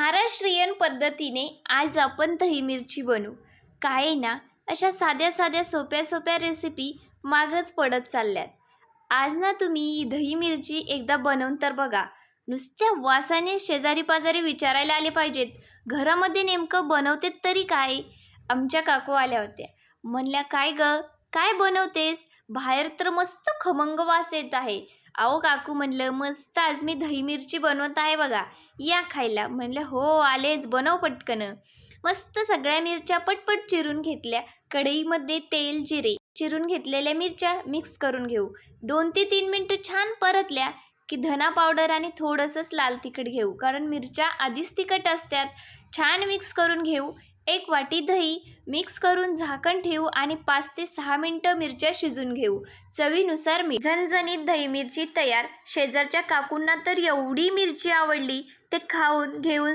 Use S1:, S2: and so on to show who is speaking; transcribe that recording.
S1: महाराष्ट्रीयन पद्धतीने आज आपण दही मिरची बनवू. काय ना, अशा साध्या साध्या सोप्या सोप्या रेसिपी मागच पडत चालल्यात. आज ना तुम्ही दही मिरची एकदा बनवून तर बघा. नुसत्या वासाने शेजारी पाजारी विचारायला आले पाहिजेत, घरामध्ये नेमकं बनवते तरी काय. आमच्या काकू आल्या होत्या. म्हणल्या, काय ग, काय बनवतेस? बाहेर तर मस्त खमंग वास येत आहे. अहो काकू, म्हणलं, मस्त आज मी दही मिरची बनवत आहे बघा, या खायला. म्हणलं, हो आलेच, बनव पटकन. मस्त सगळ्या मिरच्या पटपट चिरून घेतल्या. कढईमध्ये तेल जिरे चिरून घेतलेल्या मिरच्या मिक्स करून घेऊ. 2 ते 3 मिनटं छान परतल्या की धना पावडर आणि थोडंसंच लाल तिखट घेऊ, कारण मिरच्या आधीच तिखट असतात. छान मिक्स करून घेऊ. 1 वाटी दही मिक्स करून झाकण ठेवू आणि 5 ते 6 मिनटं मिरच्या शिजून घेऊ. चवीनुसार मीठ. झणझणीत दही मिरची तयार. शेजारच्या काकूंना तर एवढी मिरची आवडली, ते खाऊन घेऊन